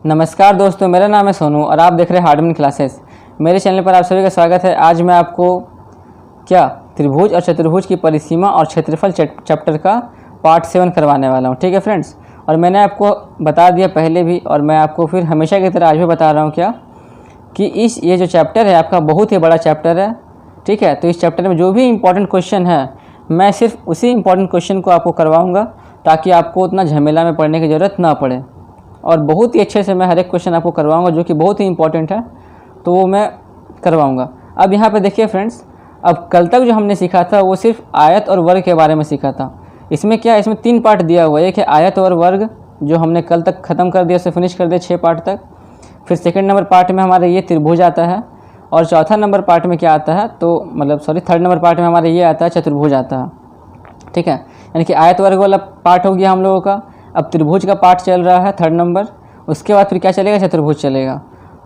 नमस्कार दोस्तों, मेरा नाम है सोनू और आप देख रहे हैं हार्डमन क्लासेस। मेरे चैनल पर आप सभी का स्वागत है। आज मैं आपको त्रिभुज और चतुर्भुज की परिसीमा और क्षेत्रफल चैप्टर का पार्ट 7 करवाने वाला हूं। ठीक है फ्रेंड्स, और मैंने आपको बता दिया पहले भी और मैं आपको फिर हमेशा की तरह आज भी बता रहा हूं कि ये जो चैप्टर है आपका बहुत ही बड़ा चैप्टर है। ठीक है, तो इस चैप्टर में जो भी इंपॉर्टेंट क्वेश्चन है मैं सिर्फ उसी इंपॉर्टेंट क्वेश्चन को आपको करवाऊँगा ताकि आपको उतना झमेला में पढ़ने की ज़रूरत ना पड़े, और बहुत ही अच्छे से मैं हर एक क्वेश्चन आपको करवाऊंगा जो कि बहुत ही इंपॉर्टेंट है, तो वो मैं करवाऊंगा। अब यहाँ पे देखिए फ्रेंड्स, अब कल तक जो हमने सीखा था वो सिर्फ आयत और वर्ग के बारे में सीखा था। इसमें 3 पार्ट दिया हुआ है। एक है आयत और वर्ग जो हमने कल तक ख़त्म कर दिया, उसे फिनिश कर दिया 6 पार्ट तक। फिर सेकेंड नंबर पार्ट में हमारे ये त्रिभुज आता है, और चौथा नंबर पार्ट में क्या आता है, तो थर्ड नंबर पार्ट में हमारे ये आता है चतुर्भुज आता है। ठीक है, यानी कि आयत वर्ग वाला पार्ट हो गया हम लोगों का। अब त्रिभुज का पार्ट चल रहा है 3rd नंबर, उसके बाद फिर क्या चलेगा, चतुर्भुज चलेगा।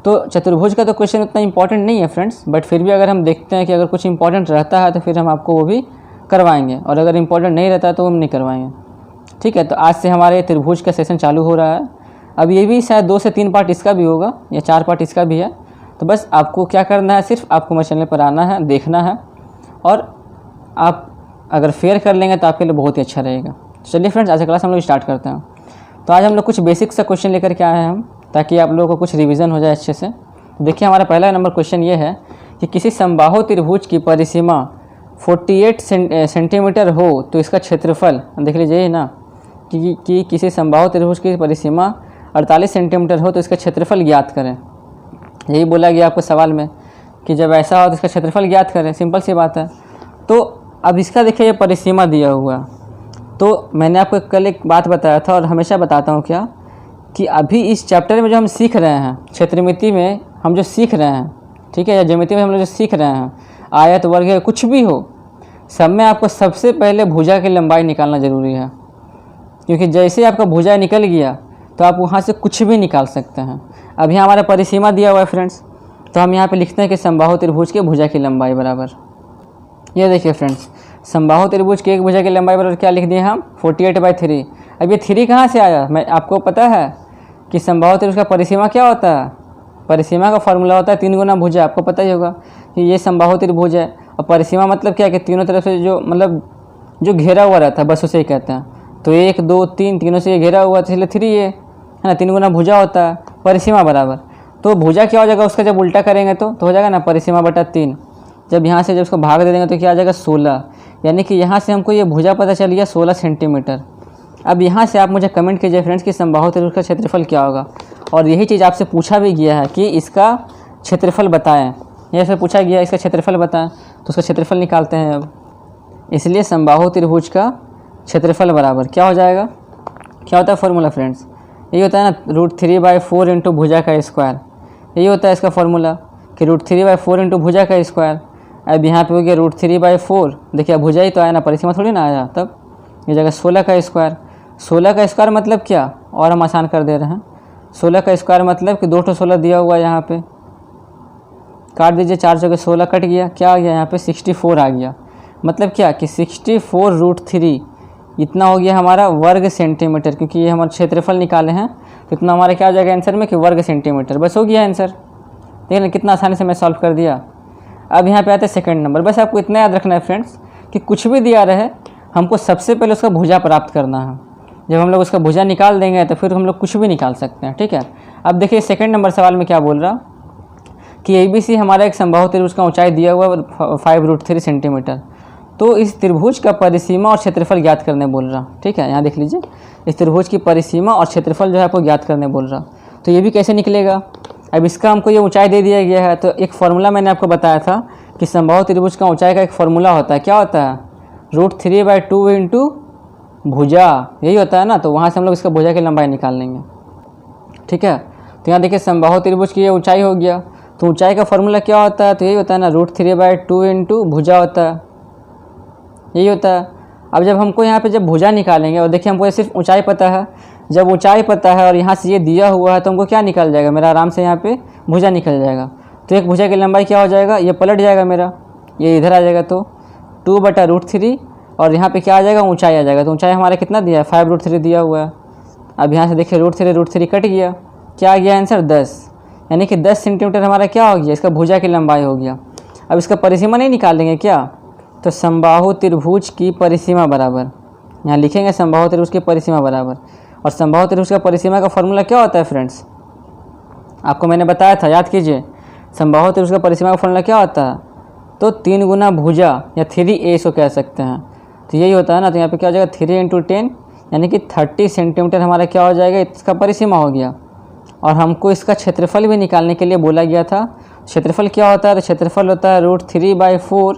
तो चतुर्भुज का तो क्वेश्चन उतना इंपॉर्टेंट नहीं है फ्रेंड्स, बट फिर भी अगर हम देखते हैं कि अगर कुछ इंपॉर्टेंट रहता है तो फिर हम आपको वो भी करवाएंगे, और अगर इंपॉर्टेंट नहीं रहता है तो हम नहीं करवाएंगे। ठीक है, तो आज से हमारे त्रिभुज का सेशन चालू हो रहा है। अब ये भी शायद 2 से 3 पार्ट इसका भी होगा या 4 पार्ट इसका भी है। तो बस आपको क्या करना है, सिर्फ आपको मेरे चैनल पर आना है, देखना है, और आप अगर फेयर कर लेंगे तो आपके लिए बहुत ही अच्छा रहेगा। चलिए फ्रेंड्स, आज का क्लास हम लोग स्टार्ट करते हैं। तो आज हम लोग कुछ बेसिक सा क्वेश्चन लेकर के आए हैं हम, ताकि आप लोगों को कुछ रिवीजन हो जाए अच्छे से। देखिए, हमारा पहला नंबर क्वेश्चन ये है कि किसी समबाहु त्रिभुज की परिसीमा 48 सेंटीमीटर हो तो इसका क्षेत्रफल, देख लीजिए ना कि किसी समबाहु त्रिभुज की परिसीमा 48 सेंटीमीटर हो तो इसका क्षेत्रफल ज्ञात करें। यही बोला गया आपको सवाल में कि जब ऐसा हो तो इसका क्षेत्रफल ज्ञात करें। सिंपल सी बात है। तो अब इसका देखिए, ये परिसीमा दिया हुआ है। तो मैंने आपको कल एक बात बताया था और हमेशा बताता हूँ कि अभी इस चैप्टर में जो हम सीख रहे हैं, क्षेत्रमिति में हम जो सीख रहे हैं, ठीक है, या ज्यामिति में हम लोग जो सीख रहे हैं, आयत वर्ग कुछ भी हो, सब में आपको सबसे पहले भुजा की लंबाई निकालना ज़रूरी है। क्योंकि जैसे आपका भुजा निकल गया तो आप वहाँ से कुछ भी निकाल सकते हैं। अब यहाँ हमारा परिसीमा दिया हुआ है फ्रेंड्स, तो हम यहाँ पर लिखते हैं कि समबाहु त्रिभुज के भुजा की लंबाई बराबर, ये देखिए फ्रेंड्स, समबाहु त्रिभुज की एक भुजा की लंबाई बराबर क्या लिख दिए हम, 48/3। अब ये 3 कहाँ से आया, मैं आपको पता है कि समबाहु त्रिभुज का परिसीमा क्या होता है, परिसीमा का फॉर्मूला होता है 3 गुना भुजा। आपको पता ही होगा कि ये समबाहु त्रिभुज है, और परिसीमा मतलब क्या है कि तीनों तरफ से जो घेरा हुआ रहता है, बस उसे ही कहते हैं। तो 1 2 3 तीनों से ये घेरा हुआ, तो इसलिए 3 ये है ना, 3 गुना भुजा होता है, परिसीमा बराबर। तो भुजा क्या हो जाएगा, उसका जब उल्टा करेंगे तो हो जाएगा ना परिसीमा बटा 3। जब यहाँ से जब उसको भाग दे देंगे तो क्या आ जाएगा 16, यानी कि यहाँ से हमको ये भुजा पता चल गया 16 सेंटीमीटर। अब यहाँ से आप मुझे कमेंट कीजिए फ्रेंड्स कि समबाहु त्रिभुज का क्षेत्रफल क्या होगा, और यही चीज़ आपसे पूछा भी गया है कि इसका क्षेत्रफल बताएं। यह से पूछा गया इसका क्षेत्रफल बताएं, तो उसका क्षेत्रफल निकालते हैं अब। इसलिए समबाहु त्रिभुज का क्षेत्रफल बराबर क्या हो जाएगा, क्या होता है फॉर्मूला फ्रेंड्स, यही होता है ना, √3/4 इंटू भुजा का स्क्वायर। यही होता है इसका फॉर्मूला कि √3/4 इंटू भुजा का स्क्वायर। अब यहाँ पे हो गया √3/4, देखिए भुजा ही तो आया ना, परिसीमा थोड़ी ना आया। तब ये जगह 16 का स्क्वायर। 16 का स्क्वायर मतलब क्या, और हम आसान कर दे रहे हैं। 16 का स्क्वायर मतलब कि 2 16 दिया हुआ है, यहाँ पे काट दीजिए, 4 जगह 16 कट गया, क्या आ गया यहाँ पे 64 आ गया। मतलब क्या कि 64√3 इतना हो गया हमारा वर्ग सेंटीमीटर, क्योंकि ये हमारा क्षेत्रफल निकाले हैं, तो इतना हमारा क्या हो जाएगा आंसर में कि वर्ग सेंटीमीटर। बस हो गया आंसर। देखिए ना कितना आसानी से मैं सॉल्व कर दिया। अब यहाँ पे आते हैं सेकंड नंबर। बस आपको इतना याद रखना है फ्रेंड्स कि कुछ भी दिया रहे, हमको सबसे पहले उसका भुजा प्राप्त करना है। जब हम लोग उसका भुजा निकाल देंगे तो फिर हम लोग कुछ भी निकाल सकते हैं। ठीक है, अब देखिए सेकंड नंबर सवाल में क्या बोल रहा कि ABC हमारा एक समबाहु त्रिभुज का ऊंचाई दिया हुआ 5√3 सेंटीमीटर। तो इस त्रिभुज का परिसीमा और क्षेत्रफल ज्ञात करने बोल रहा। ठीक है, यहाँ देख लीजिए, इस त्रिभुज की परिसीमा और क्षेत्रफल जो है आपको ज्ञात करने बोल रहा। तो ये भी कैसे निकलेगा, अब इसका हमको ये ऊंचाई दे दिया गया है, तो एक फार्मूला मैंने आपको बताया था कि समबाहु त्रिभुज का ऊंचाई का एक फार्मूला होता है। क्या होता है, √3/2 इंटू भुजा, यही होता है ना। तो वहाँ से हम लोग इसका भुजा की लंबाई निकाल लेंगे। ठीक है, तो यहाँ देखिए समबाहु त्रिभुज की ये ऊंचाई हो गया, तो ऊंचाई का फार्मूला क्या होता है, तो यही होता है ना, √3/2 इंटू भुजा होता है, यही होता है। अब जब हमको यहाँ पे जब भुजा निकालेंगे, और देखिए हमको सिर्फ ऊंचाई पता है, जब ऊंचाई पता है और यहाँ से ये दिया हुआ है तो हमको क्या निकल जाएगा, मेरा आराम से यहाँ पे भुजा निकल जाएगा। तो एक भुजा की लंबाई क्या हो जाएगा, ये पलट जाएगा मेरा, ये इधर आ जाएगा, तो 2/√3, और यहाँ पे क्या आ जाएगा, ऊंचाई आ जाएगा। तो ऊंचाई हमारा कितना दिया है, 5√3 दिया हुआ है। अब यहाँ से देखिए √3 कट गया, क्या आ गया आंसर 10, यानी कि 10 सेंटीमीटर हमारा क्या हो गया, इसका भुजा की लंबाई हो गया। अब इसका परिसीमा नहीं निकालेंगे क्या, तो समबाहु त्रिभुज की परिसीमा बराबर, यहाँ लिखेंगे समबाहु त्रिभुज की परिसीमा बराबर। और समबाहु त्रिभुज का परिसीमा का फॉर्मूला क्या होता है फ्रेंड्स, आपको मैंने बताया था, याद कीजिए। समबाहु त्रिभुज का परिसीमा का फॉर्मूला क्या होता है, तो 3 गुना भुजा या 3a इसको कह सकते हैं, तो यही होता है ना। तो यहाँ पे क्या हो जाएगा 3 × 10 यानी कि 30 सेंटीमीटर हमारा क्या हो जाएगा, इसका परिसीमा हो गया। और हमको इसका क्षेत्रफल भी निकालने के लिए बोला गया था। क्षेत्रफल क्या होता है, तो क्षेत्रफल होता है √3/4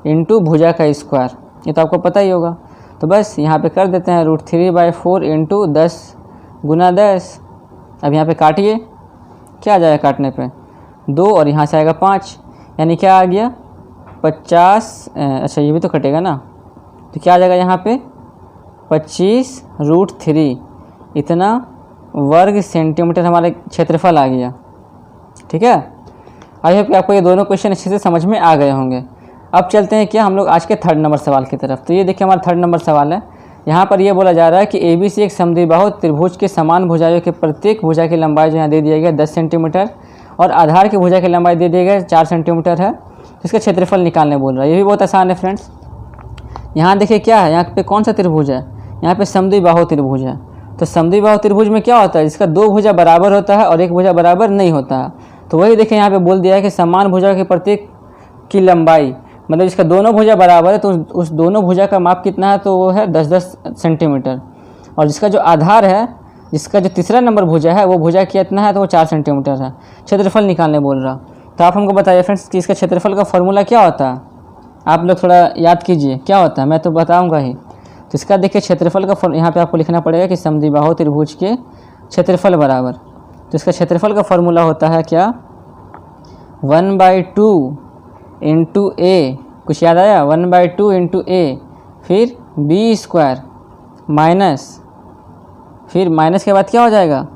इंटू भुजा का स्क्वायर, ये तो आपको पता ही होगा। तो बस यहाँ पे कर देते हैं √3/4 इंटू 10 गुना 10। अब यहाँ पे काटिए, क्या आ जाएगा काटने पे 2 और यहाँ से आएगा 5, यानी क्या आ गया 50। अच्छा ये भी तो कटेगा ना, तो क्या आ जाएगा यहाँ पे 25√3 इतना वर्ग सेंटीमीटर हमारे क्षेत्रफल आ गया। ठीक है, आई होप कि आपको ये दोनों क्वेश्चन अच्छे से समझ में आ गए होंगे। अब चलते हैं क्या हम लोग आज के 3rd नंबर सवाल की तरफ। तो ये देखिए हमारा 3rd नंबर सवाल है। यहाँ पर ये बोला जा रहा है कि ABC एक समद्विबाहु त्रिभुज के समान भुजाओं के प्रत्येक भुजा की लंबाई जो यहाँ दे दिया गया 10 सेंटीमीटर और आधार की भुजा की लंबाई दे दिया गया 4 सेंटीमीटर है। इसका क्षेत्रफल निकालने बोल रहा है, ये भी बहुत आसान है फ्रेंड्स। यहाँ देखिए क्या है, यहाँ पे कौन सा त्रिभुज है, यहाँ पे समद्विबाहु त्रिभुज है। तो समद्विबाहु त्रिभुज में क्या होता है, जिसका 2 भुजा बराबर होता है और 1 भुजा बराबर नहीं होता है। तो वही देखिए यहाँ पे बोल दिया है कि समान भुजा के प्रत्येक की लंबाई, मतलब जिसका दोनों भुजा बराबर है तो उस दोनों भुजा का माप कितना है, तो वो है 10-10 सेंटीमीटर। और जिसका जो आधार है, जिसका जो तीसरा नंबर भुजा है वो भुजा कितना है, तो वो 4 सेंटीमीटर है। क्षेत्रफल निकालने बोल रहा। तो आप हमको बताइए फ्रेंड्स कि इसका क्षेत्रफल का फॉर्मूला क्या होता है, आप लोग थोड़ा याद कीजिए क्या होता है, मैं तो बताऊँगा ही। तो इसका देखिए क्षेत्रफल का यहाँ पे आपको लिखना पड़ेगा कि समद्विबाहु त्रिभुज के क्षेत्रफल बराबर। तो इसका क्षेत्रफल का फॉर्मूला होता है क्या 1/2 इंटू ए, कुछ याद आया 1/2 इंटू ए, फिर b² माइनस, फिर माइनस के बाद क्या हो जाएगा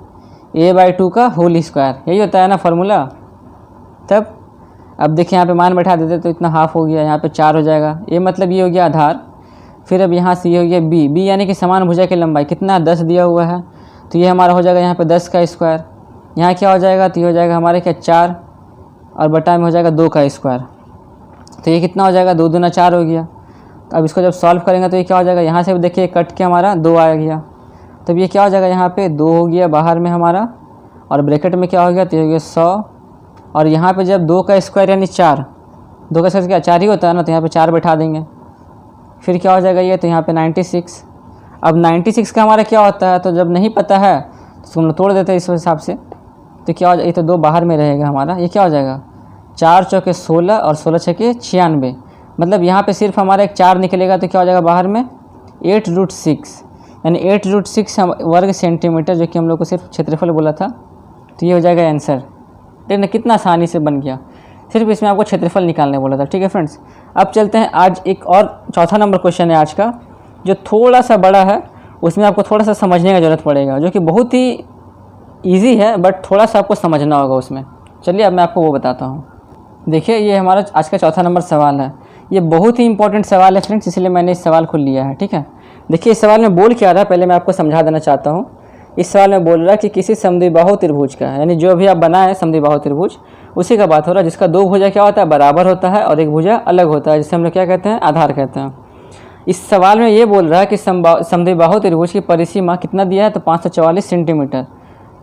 a/2 का होल स्क्वायर, यही होता है ना फॉर्मूला। तब अब देखिए यहाँ पे मान बैठा देते तो इतना हाफ हो गया, यहाँ पे 4 हो जाएगा, ये मतलब ये हो गया आधार। फिर अब यहाँ से ये हो गया b यानी कि समान भुजा की लंबाई कितना 10 दिया हुआ है, तो ये हमारा हो जाएगा यहाँ पे 10 का स्क्वायर। यहाँ क्या हो जाएगा, तो ये हो जाएगा हमारे क्या 4 और बटा में हो जाएगा 2 का स्क्वायर। तो ये कितना हो जाएगा 2 दूना 4 हो गया। तो अब इसको जब सॉल्व करेंगे तो ये क्या हो जाएगा, यहाँ से भी देखिए कट के हमारा 2 आ गया। तब ये क्या हो जाएगा, यहाँ पे 2 हो गया बाहर में हमारा, और ब्रैकेट में क्या हो गया, तो ये हो गया 100। और यहाँ पे जब 2 का स्क्वायर यानी 4, 2 का स्क्वायर क्या 4 ही होता है ना, तो यहाँ पे 4 बैठा देंगे। फिर क्या हो जाएगा ये, तो यहाँ पे 96। अब 96 का हमारा क्या होता है, तो जब नहीं पता है तो हम लोग तोड़ देते हैं इस हिसाब से। तो क्या हो जाएगा, ये तो 2 बाहर में रहेगा हमारा, ये क्या हो जाएगा 4 चौके 16 और 16 छके 96, मतलब यहाँ पे सिर्फ हमारा एक 4 निकलेगा, तो क्या हो जाएगा बाहर में 8√6, यानी 8√6 वर्ग सेंटीमीटर, जो कि हम लोग को सिर्फ क्षेत्रफल बोला था। तो ये हो जाएगा आंसर। देखना कितना आसानी से बन गया, सिर्फ इसमें आपको क्षेत्रफल निकालने बोला था। ठीक है फ्रेंड्स, अब चलते हैं आज एक और 4था नंबर क्वेश्चन है आज का, जो थोड़ा सा बड़ा है, उसमें आपको थोड़ा सा समझने की ज़रूरत पड़ेगा, जो कि बहुत ही ईजी है बट थोड़ा सा आपको समझना होगा उसमें। चलिए अब मैं आपको वो बताता हूँ। देखिए ये हमारा आज का 4था नंबर सवाल है, ये बहुत ही इंपॉर्टेंट सवाल है फ्रेंड्स, इसलिए मैंने इस सवाल को लिया है। ठीक है, देखिए इस सवाल में बोल क्या रहा है, पहले मैं आपको समझा देना चाहता हूँ। इस सवाल में बोल रहा है कि किसी समद्विबाहु त्रिभुज का, यानी जो भी आप बनाए समद्विबाहु त्रिभुज, उसी का बात हो रहा है, जिसका 2 भुजा क्या होता है बराबर होता है और 1 भुजा अलग होता है, जिसे हम लोग क्या कहते हैं आधार कहते हैं। इस सवाल में ये बोल रहा है कि समद्विबाहु त्रिभुज की परिसीमा कितना दिया है, तो 544 सेंटीमीटर,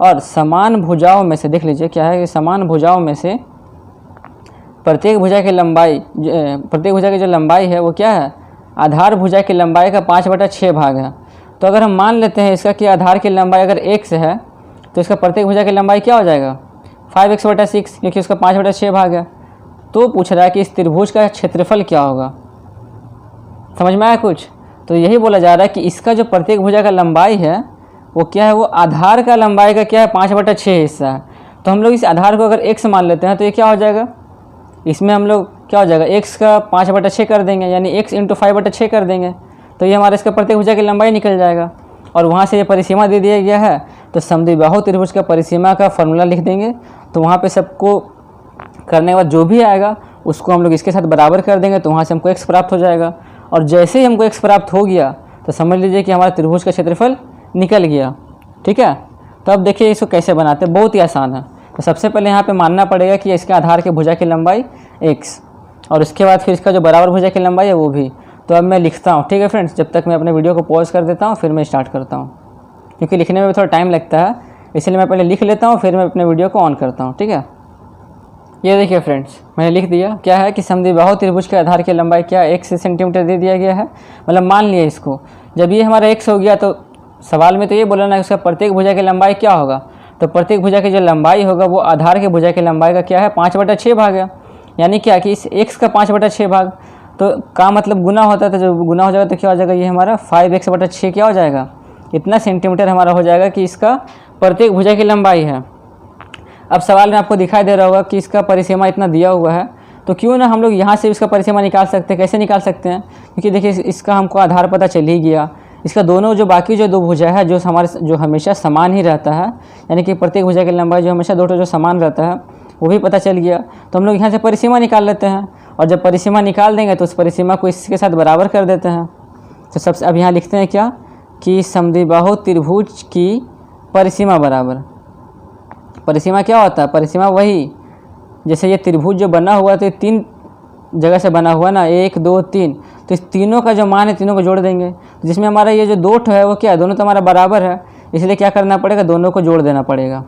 और समान भुजाओं में से देख लीजिए क्या है कि समान भुजाओं में से प्रत्येक भुजा की लंबाई, प्रत्येक भुजा की जो लंबाई है वो क्या है, आधार भुजा की लंबाई का 5/6 भाग है। तो अगर हम मान लेते हैं इसका कि आधार की लंबाई अगर x है, तो इसका प्रत्येक भुजा की लंबाई क्या हो जाएगा 5x/6, क्योंकि उसका 5/6 भाग है। तो पूछ रहा है कि इस त्रिभुज का क्षेत्रफल क्या होगा, समझ में आया कुछ। तो यही बोला जा रहा है कि इसका जो प्रत्येक भुजा का लंबाई है वो क्या है, वो आधार का लंबाई का क्या है 5/6 हिस्सा है। तो हम लोग इस आधार को अगर x मान लेते हैं तो ये क्या हो जाएगा, इसमें हम लोग क्या हो जाएगा x का 5/6 कर देंगे, यानी x × 5/6 कर देंगे, तो ये हमारा इसका प्रत्येक भुजा की लंबाई निकल जाएगा। और वहाँ से ये परिसीमा दे दिया गया है, तो समद्विबाहु त्रिभुज का परिसीमा का फॉर्मूला लिख देंगे। तो वहाँ पे सबको करने के बाद जो भी आएगा उसको हम लोग इसके साथ बराबर कर देंगे, तो वहाँ से हमको x प्राप्त हो जाएगा। और जैसे ही हमको x प्राप्त हो गया तो समझ लीजिए कि हमारा त्रिभुज का क्षेत्रफल निकल गया। ठीक है, तो अब देखिए इसको कैसे बनाते हैं, बहुत ही आसान है। तो सबसे पहले यहाँ पे मानना पड़ेगा कि इसके आधार की भुजा की लंबाई x, और उसके बाद फिर इसका जो बराबर भुजा की लंबाई है वो भी। तो अब मैं लिखता हूँ, ठीक है फ्रेंड्स, जब तक मैं अपने वीडियो को पॉज कर देता हूँ फिर मैं स्टार्ट करता हूँ, क्योंकि लिखने में भी थोड़ा टाइम लगता है, इसलिए मैं पहले लिख लेता हूँ फिर मैं अपने वीडियो को ऑन करता हूँ, ठीक है। ये देखिए फ्रेंड्स, मैंने लिख दिया। क्या है कि समद्विबाहु त्रिभुज के आधार की लंबाई क्या x सेंटीमीटर दे दिया गया है, मतलब मान लिया इसको। जब ये हमारा x हो गया तो सवाल में तो ये बोला ना उसका प्रत्येक भुजा की लंबाई क्या होगा, तो प्रत्येक भुजा की जो लंबाई होगा वो आधार की भुजा की लंबाई का क्या है 5/6 भाग है। यानी क्या कि इस x का 5/6 भाग, तो का मतलब गुना होता है, तो जब गुना हो जाएगा तो क्या हो जाएगा, ये हमारा 5x/6 क्या हो जाएगा, इतना सेंटीमीटर हमारा हो जाएगा कि इसका प्रत्येक भुजा की लंबाई है। अब सवाल में आपको दिखाई दे रहा होगा कि इसका परिसीमा इतना दिया हुआ है, तो क्यों ना हम लोग यहाँ से इसका परिसीमा निकाल सकते हैं। कैसे निकाल सकते हैं, क्योंकि देखिए इसका हमको आधार पता चल ही गया, इसका दोनों जो बाकी जो दो भुजा है जो जो हमेशा समान ही रहता है, यानी कि प्रत्येक भुजा की लंबाई जो हमेशा दो जो समान रहता है वो भी पता चल गया। तो हम लोग यहाँ से परिसीमा निकाल लेते हैं, और जब परिसीमा निकाल देंगे तो उस परिसीमा को इसके साथ बराबर कर देते हैं। तो सबसे अब यहाँ लिखते हैं क्या कि समद्विबाहु त्रिभुज की परिसीमा बराबर, परिसीमा क्या होता है, परिसीमा वही जैसे ये त्रिभुज जो बना हुआ है तो ये 3 जगह से बना हुआ ना, 1 2 3, तो इस तीनों का जो मान है तीनों को जोड़ देंगे, तो जिसमें हमारा ये जो 2 है वो क्या है, दोनों तो हमारा बराबर है, इसलिए क्या करना पड़ेगा, दोनों को जोड़ देना पड़ेगा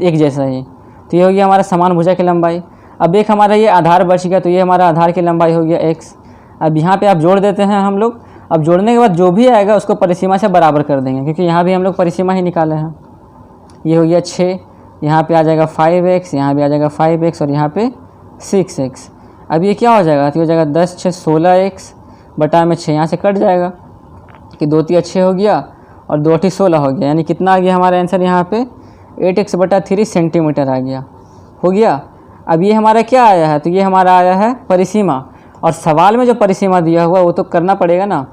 एक जैसा ही। तो ये हो गया हमारा समान भुजा की लंबाई। अब एक हमारा ये आधार बच गया, तो ये हमारा आधार की लंबाई हो गया x। अब यहाँ पे आप जोड़ देते हैं हम लोग। अब जोड़ने के बाद जो भी आएगा उसको परिसीमा से बराबर कर देंगे, क्योंकि यहाँ भी हम लोग परिसीमा ही निकाले हैं। ये हो गया 6, यहाँ पे आ जाएगा 5x, यहाँ भी आ जाएगा 5x, और यहाँ पे 6x। अब ये क्या हो जाएगा, तो हो जाएगा 10 6 16x बटा में 6, यहाँ से कट जाएगा कि 2 3 6 हो गया और 2 8 16 हो गया, यानी कितना आ गया हमारा आंसर यहाँ पे 8x/3 सेंटीमीटर आ गया, हो गया। अब ये हमारा क्या आया है, तो ये हमारा आया है परिसीमा, और सवाल में जो परिसीमा दिया हुआ वो तो करना पड़ेगा ना।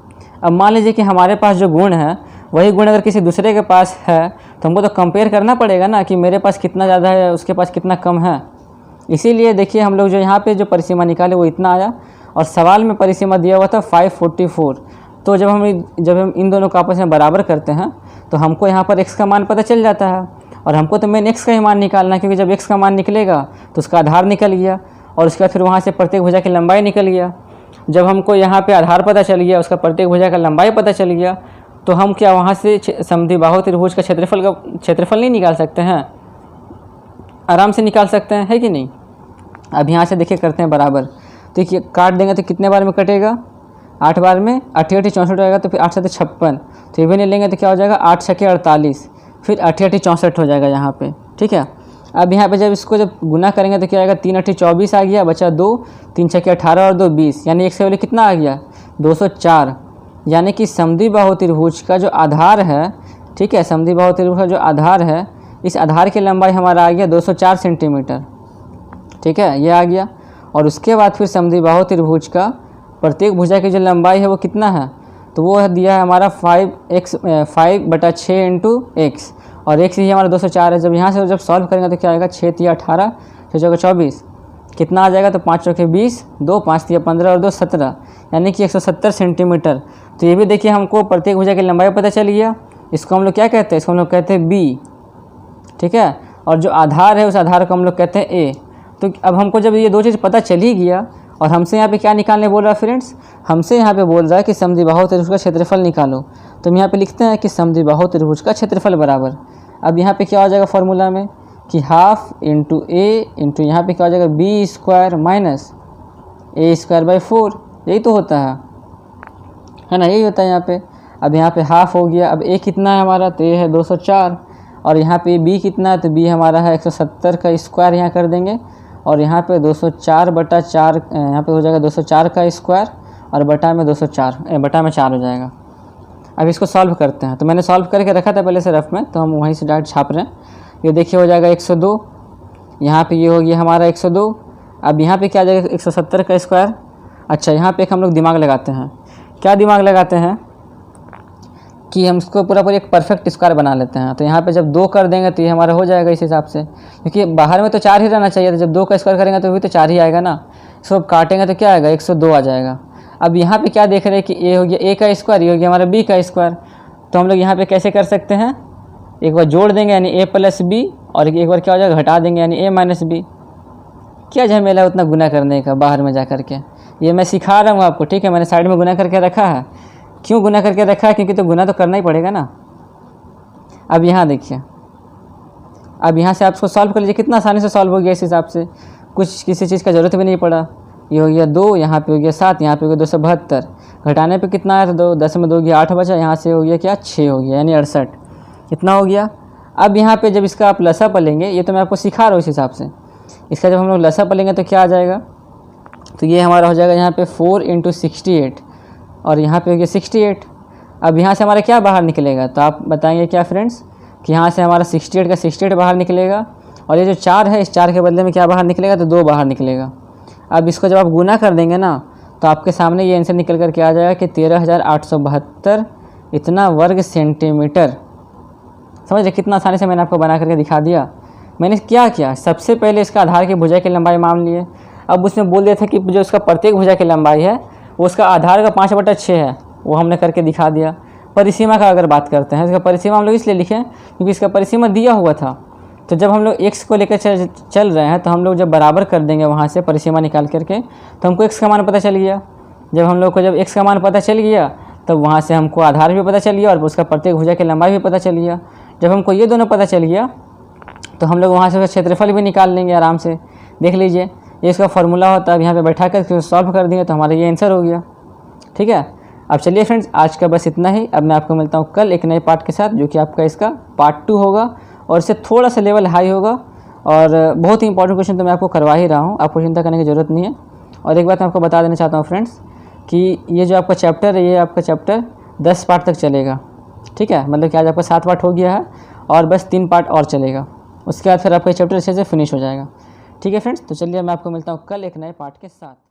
अब मान लीजिए कि हमारे पास जो गुण है वही गुण अगर किसी दूसरे के पास है तो हमको तो कंपेयर करना पड़ेगा ना कि मेरे पास कितना ज़्यादा है उसके पास कितना कम है। इसीलिए देखिए हम लोग जो यहाँ पे जो परिसीमा निकाले वो इतना आया, और सवाल में परिसीमा दिया हुआ था 544। तो जब हम इन दोनों को आपस में बराबर करते हैं तो हमको यहाँ पर x का मान पता चल जाता है, और हमको तो मेन x का ही मान निकालना है, क्योंकि जब x का मान निकलेगा तो उसका आधार निकल गया, और उसके बाद फिर वहाँ से प्रत्येक भुजा की लंबाई निकल गया। जब हमको यहाँ पे आधार पता चल गया, उसका प्रत्येक भुजा का लंबाई पता चल गया, तो हम क्या वहाँ से समद्विबाहु त्रिभुज का क्षेत्रफल नहीं निकाल सकते हैं, आराम से निकाल सकते हैं, है कि नहीं। अब यहाँ से देखिए करते हैं बराबर, तो ये काट देंगे तो कितने बार में कटेगा, 8 बार में, 8 8 64 आएगा, तो फिर 8 7 56, तो ये भी नहीं लेंगे तो क्या हो जाएगा 8 6 48, फिर 8 8 64 हो जाएगा यहाँ पे, ठीक है। अब यहाँ पे जब इसको जब गुना करेंगे तो क्या आएगा, 3 8 24 आ गया, बचा 2, 3 6 18 और 2 20, यानी एक से पहले कितना आ गया 204। यानी कि समद्विबाहु त्रिभुज का जो आधार है, ठीक है, समद्विबाहु त्रिभुज का जो आधार है, इस आधार की लंबाई हमारा आ गया 204 सेंटीमीटर, ठीक है, ये आ गया। और उसके बाद फिर समद्विबाहु त्रिभुज का प्रत्येक भुजा की जो लंबाई है वो कितना है, तो वो दिया है हमारा 5/6 इंटू x, और x ही हमारा 204 है। जब यहाँ से जब सॉल्व करेंगे तो क्या आएगा, 6 3 18, 6 4 24, कितना आ जाएगा, तो 5 4 20, 2 5 3 15 और 2 17, यानी कि 170 सेंटीमीटर। तो ये भी देखिए हमको प्रत्येक भुजा की लंबाई पता चल गया। इसको हम लोग क्या कहते हैं, इसको हम लोग कहते हैं b, ठीक है, और जो आधार है उस आधार को हम लोग कहते हैं a। तो अब हमको जब ये दो चीज़ पता चल ही गया, और हमसे यहाँ पे क्या निकालने बोल रहा है फ्रेंड्स, हमसे यहाँ पे बोल रहा है कि समद्विबाहु त्रिभुज का क्षेत्रफल निकालो। तो हम यहाँ पे लिखते हैं कि समद्विबाहु त्रिभुज का क्षेत्रफल बराबर, अब यहाँ पे क्या हो जाएगा फॉर्मूला में कि हाफ इंटू ए इंटू यहाँ पे क्या हो जाएगा b² माइनस a²/4, यही तो होता है ना, यही होता है यहाँ पे। अब यहाँ पे हाफ हो गया, अब a कितना है हमारा, तो a है 204, और यहाँ पे b कितना है, तो b हमारा है 170 का स्क्वायर यहाँ कर देंगे, और यहाँ पे 204/4 यहाँ पे हो जाएगा 204 का स्क्वायर, और बटा में 4 हो जाएगा। अब इसको सॉल्व करते हैं, तो मैंने सॉल्व करके रखा था पहले से रफ में, तो हम वहीं से डायरेक्ट छाप रहे हैं। ये देखिए हो जाएगा 102, यहाँ पे ये हो गया हमारा 102। अब यहाँ पे क्या आ जाएगा 170 का स्क्वायर। अच्छा, यहाँ पे एक हम लोग दिमाग लगाते हैं, क्या दिमाग लगाते हैं कि हम इसको पूरा एक परफेक्ट स्क्वायर बना लेते हैं। तो यहाँ पे जब 2 कर देंगे तो ये हमारा हो जाएगा इस हिसाब से, क्योंकि बाहर में तो 4 ही रहना चाहिए, तो जब 2 का स्क्वायर करेंगे तो भी तो 4 ही आएगा ना। इसको काटेंगे तो क्या आएगा 102 आ जाएगा। अब यहाँ पे क्या देख रहे हैं कि ए हो गया a का स्क्वायर, ये हो गया हमारा b का स्क्वायर। तो हम लोग यहाँ पे कैसे कर सकते हैं, एक बार जोड़ देंगे यानी a प्लस बी, और एक बार क्या हो जाएगा घटा देंगे यानी a माइनस बी। क्या झमेला उतना गुना करने का बाहर में जा करके, ये मैं सिखा रहा हूँ आपको, ठीक है। मैंने साइड में गुना करके रखा है। क्यों गुना करके रखा है? क्योंकि तो गुना तो करना ही पड़ेगा ना। अब यहाँ देखिए, अब यहाँ से आप इसको सॉल्व कर लीजिए, कितना आसानी से सॉल्व हो गया। इस हिसाब से कुछ किसी चीज़ का ज़रूरत भी नहीं पड़ा। ये हो गया 2, यहाँ पे हो गया 7, यहाँ पे हो गया 272, घटाने पे कितना आया था 2, 10 में 2 गया 8 बचा, यहाँ से हो गया क्या 6 हो गया यानी 68, इतना हो गया। अब यहाँ पे जब इसका आप लसा पलेंगे, ये तो मैं आपको सिखा रहा हूँ इस हिसाब से, इसका जब हम लोग लसा पलेंगे तो क्या आ जाएगा, तो ये हमारा हो जाएगा यहाँ पे 4 × 68 और यहाँ पे हो गया 68। अब यहाँ से हमारा क्या बाहर निकलेगा, तो आप बताएंगे क्या फ्रेंड्स कि यहाँ से हमारा 68 का 68 बाहर निकलेगा, और ये जो 4 है इस 4 के बदले में क्या बाहर निकलेगा, तो 2 बाहर निकलेगा। अब इसको जब आप गुना कर देंगे ना, तो आपके सामने ये आंसर निकल कर के आ जाएगा कि 13,872 इतना वर्ग सेंटीमीटर। समझ रहे कितना आसानी से मैंने आपको बना करके दिखा दिया। मैंने क्या किया, सबसे पहले इसका आधार की भुजा की लंबाई मान लिए। अब उसने बोल दिया था कि जो उसका प्रत्येक भुजा की लंबाई है वो उसका आधार का 5/6 है, वो हमने करके दिखा दिया। परिसीमा का अगर बात करते हैं, इसका परिसीमा हम लोग इसलिए लिखे क्योंकि इसका परिसीमा दिया हुआ था। तो जब हम लोग x को लेकर चल रहे हैं, तो हम लोग जब बराबर कर देंगे वहाँ से परिसीमा निकाल करके, तो हमको x का मान पता चल गया। जब हम लोग को जब x का मान पता चल गया, तब वहाँ से हमको आधार भी पता चल गया और उसका प्रत्येक भुजा की लंबाई भी पता चल गया। जब हमको ये दोनों पता चल गया, तो हम लोग वहाँ से उसका क्षेत्रफल भी निकाल लेंगे आराम से। देख लीजिए, ये इसका फॉर्मूला होता है। अब यहाँ पे बैठा कर सॉल्व कर दिए तो हमारा ये आंसर हो गया। ठीक है, अब चलिए फ्रेंड्स, आज का बस इतना ही। अब मैं आपको मिलता हूँ कल एक नए पार्ट के साथ, जो कि आपका इसका पार्ट 2 होगा और इससे थोड़ा सा लेवल हाई होगा। और बहुत ही इंपॉर्टेंट क्वेश्चन तो मैं आपको करवा ही रहा हूँ, आपको चिंता करने की ज़रूरत नहीं है। और एक बात मैं आपको बता देना चाहता हूँ फ्रेंड्स कि ये जो आपका चैप्टर है, ये आपका चैप्टर 10 पार्ट तक चलेगा। ठीक है, मतलब कि आज आपका 7 पार्ट हो गया है और बस 3 पार्ट और चलेगा। उसके बाद फिर आपका चैप्टर अच्छे से फिनिश हो जाएगा। ठीक है फ्रेंड्स, तो चलिए मैं आपको मिलता हूँ कल एक नए पार्ट के साथ।